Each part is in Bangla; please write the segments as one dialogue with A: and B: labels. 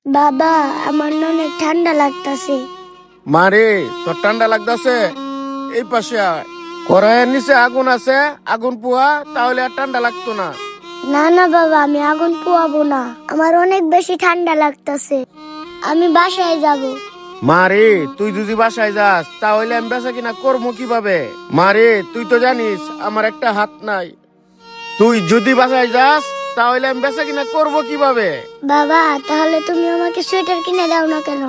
A: বাবা, আমার না অনেক ঠান্ডা লাগতাছে।
B: মারে তোর ঠান্ডা লাগতাছে? এই পাশে আয়। কড়াইয়ের নিচে আগুন আছে, আগুন পোয়া, তাহলে আর ঠান্ডা লাগতো না।
A: না না বাবা, আমি আগুন পোয়াবো না, আমার অনেক বেশি ঠান্ডা লাগতাছে। আমি বাসায় যাব।
B: মারে তুই যদি বাসায় যাস তাহলে আমি বেচা কিনা করবো কিভাবে? মারে তুই তো জানিস আমার একটা হাত নাই। তুই যদি বাসায় যাস তাহলে আমি বেচা কিনা করবো কিভাবে?
A: বাবা, তাহলে তুমি আমাকে সোয়েটার কিনে দাও না কেন?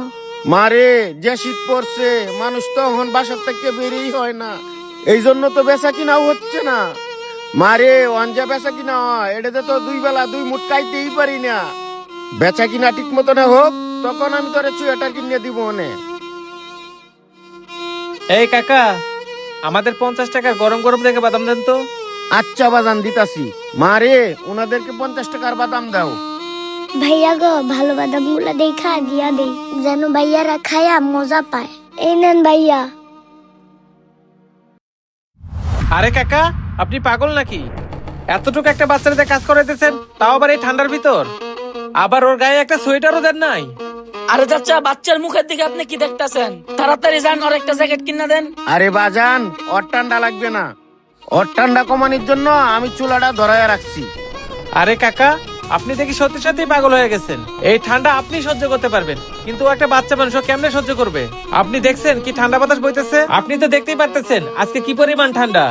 B: মারে যে শীত পড়ছে, মানুষ তখন বাসার থেকে বেরিয়ে হয় না, এই জন্য তো বেচা কিনাও হচ্ছে না। মারে ওয়ানজা বেচা কিনা হয়, এটাতে তো দুই বেলা দুই মুঠ খাইতেই পারি না। বেচা কিনা ঠিক মতো না হোক, তখন আমি তোরে সোয়েটার কিনে দিব মনে।
C: এই কাকা, আমাদের 50 টাকার গরম গরম দেখে বাদাম দেন তো।
B: আচ্ছা বাজান দিতাছি। মারে ওনাদেরকে 50 টাকার বাদাম দাও।
A: ভাইয়া গো, ভালো বাদাম গুলা দেখা দিয়া দেই, যেন ভাইয়ারা খায়া মজা পায়। এই নেন ভাইয়া।
C: আরে কাকা, আপনি পাগল নাকি? এতটুকু একটা বাচ্চাদের কাজ করাইতেছেন, তাও আবার এই ঠান্ডার ভিতর। আবার ওর গায়ে একটা সোয়েটারও দেন নাই।
D: আরে চাচা, বাচ্চার মুখের দিকে আপনি কি দেখতাছেন? তাড়াতাড়ি যান, ওর একটা জ্যাকেট কিনা দেন।
B: আরে বাজান, ওর ঠান্ডা লাগবে না। ওর ঠান্ডা কমানোর জন্য আমি চুলাটা ধরায় রাখছি।
C: আরে কাকা, আপনি দেখি সত্যি সত্যি পাগল হয়ে গেছেন। এই ঠান্ডা আপনি সহ্য করতে পারবেন, কিন্তু ও একটা বাচ্চা মানুষ, ও কেমনে সহ্য করবে? আপনি দেখছেন কি ঠান্ডা বাতাস বইতেছে? আপনি তো দেখতেই পারতেছেন আজকে কি পরিমাণ ঠান্ডা।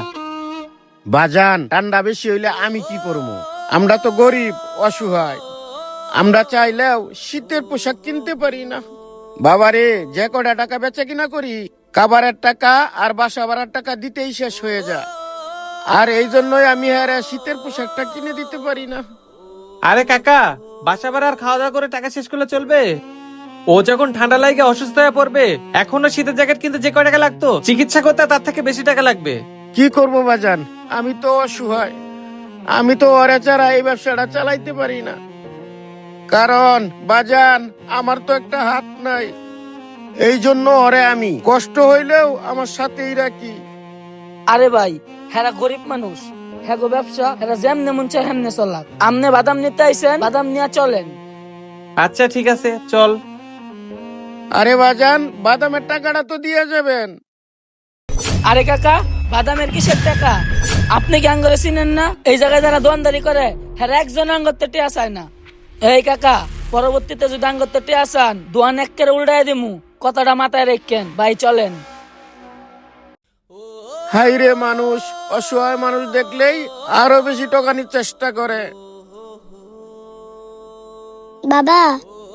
B: বাজান, ঠান্ডা বেশি হইলে আমি কি করবো? আমরা তো গরিব অসহায়, আমরা চাইলেও শীতের পোশাক কিনতে পারি না। বাবারে, যে কটা টাকা বেচা কিনা করি, খাবারের টাকা আর বাসা ভাড়ার টাকা দিতেই শেষ হয়ে যায়। আর এই জন্যই আমি আর শীতের পোশাকটা কিনে দিতে পারি না।
C: আরে কাকা, বাসা ভাড়া আর খাওয়া দাওয়া করে টাকা শেষ করলে চলবে? ও যখন ঠান্ডা লাগে অসুস্থ হয়ে পড়বে, এখনো শীতের জ্যাকেট কিনতে যে কয় টাকা লাগতো, চিকিৎসা করতে তার থেকে বেশি টাকা লাগবে।
B: কি করবো বাজান, আমি তো অসহায়। আমি তো ওরে ছাড়া এই ব্যবসাটা চালাইতে পারি না। কারণ বাজান, আমার তো একটা হাত নাই, এই জন্য ওরে আমি কষ্ট হইলেও আমার সাথেই রাখি।
D: আরে ভাই, হেরা গরিব মানুষ, হ্যাগো ব্যবসা, হেরা যেমনে মন চায় হেমনে চলাক। আমনে বাদাম নিতে আইছেন, বাদাম নিয়ে চলেন।
C: আচ্ছা ঠিক আছে, চল।
B: আরে বাজান, বাদামের টাকাটা তো দিয়ে যাবেন।
D: আরে কাকা, বাদামের কিসের টাকা? আপনি কি আঙ্গরে চিনেন না? এই জায়গায় যারা দোয়ানদারি করে, হেরা একজন আঙ্গরতে টিয়া চায় না। এই কাকা, পরবর্তীতে যদি আঙ্গরতে টিয়া চান, দোয়ান একের উল্টাই দিমু। কথাটা মাথায় রেখেন। ভাই চলেন।
B: হাই রে মানুষ, অসহায় মানুষ দেখলেই আরো বেশি টকানির চেষ্টা করে।
A: বাবা,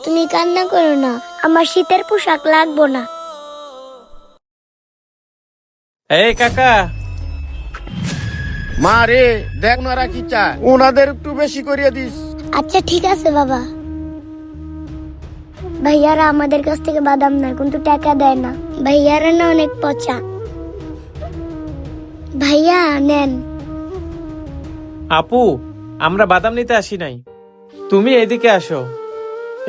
A: তুমি কান্না করো না, আমার শীতের পোশাক লাগবো না।
C: এই কাকা,
B: মা রে, দেখ না কি চায়, ওনাদের একটু বেশি করিয়ে দিস।
A: আচ্ছা ঠিক আছে বাবা। ভাইয়ারা আমাদের কাছ থেকে বাদাম নেয়, কিন্তু টাকা দেয় না। ভাইয়ারা না অনেক পচা। ভাইয়া নেন।
C: আপু, আমরা বাদাম নিতে আসি নাই, তুমি এদিকে আসো।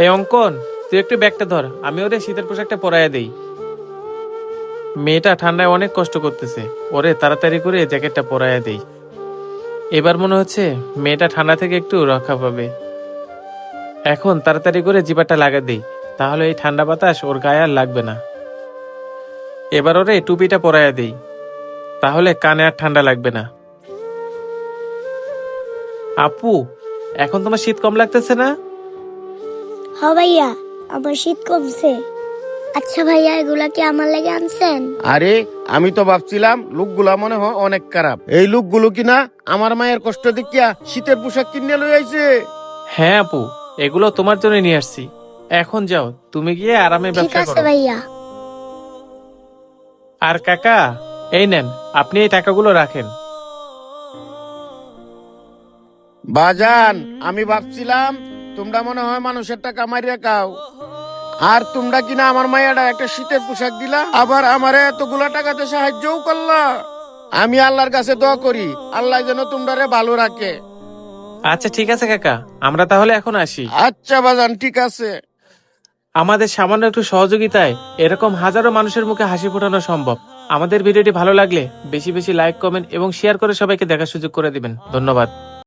C: এই অঙ্কন, তুই একটু ব্যাগটা ধর, আমি ওরে শীতের পোশাকটা পরাইয়া দেই। মেয়েটা ঠান্ডায় অনেক কষ্ট করতেছে, ওরে তাড়াতাড়ি করে জ্যাকেটটা পরাইয়া দেই। এবার মনে হচ্ছে মেয়েটা ঠান্ডা থেকে একটু রক্ষা পাবে। এখন তাড়াতাড়ি করে জিপারটা লাগা দেই, তাহলে এই ঠান্ডা বাতাস ওর গায়ে আর লাগবে না। এবার ওরে টুপিটা পরাইয়া দেই, তাহলে কানে আর ঠান্ডা লাগবে না। আপু, এখন তোমার শীত কম লাগতেছে না?
A: হ ভাইয়া, আমার শীত কমছে। আচ্ছা ভাইয়া, এগুলা কি আমার লাগে আনছেন?
B: আরে আমি তো ভাবছিলাম লোকগুলা মনে হয় অনেক খারাপ, এই লোকগুলো কিনা আমার মায়ের কষ্ট দেখিয়া শীতের পোশাক কিনে লই আইছে।
C: হ্যাঁ আপু, এগুলো তোমার জন্য নিয়ে আসছি। এখন যাও, তুমি গিয়ে আরামে
A: ঠিক
C: ব্যবসা
A: আছে
C: করো।
A: ভাইয়া।
C: আর কাকা, এই নেন, আপনি এই টাকাগুলো রাখেন।
B: বাজান, আমি ভাবছিলাম তোমরা মনে হয় মানুষের টাকা মারিয়া খাও, আর তোমরা কিনা আমার মায়েরা একটা শীতের পোশাক দিলা, আবার আমারে এতগুলা টাকাতে সাহায্যও করলা। আমি আল্লাহর কাছে দোয়া করি, আল্লাহ যেন তোমরা ভালো রাখে।
C: আচ্ছা ঠিক আছে কাকা, আমরা তাহলে এখন আসি।
B: আচ্ছা বাজান, ঠিক আছে।
C: আমাদের সামান্য একটু সহযোগিতায় এরকম হাজারো মানুষের মুখে হাসি ফোটানো সম্ভব। আমাদের ভিডিওটি ভালো লাগলে বেশি বেশি লাইক, কমেন্ট এবং শেয়ার করে সবাইকে দেখার সুযোগ করে দিবেন। ধন্যবাদ।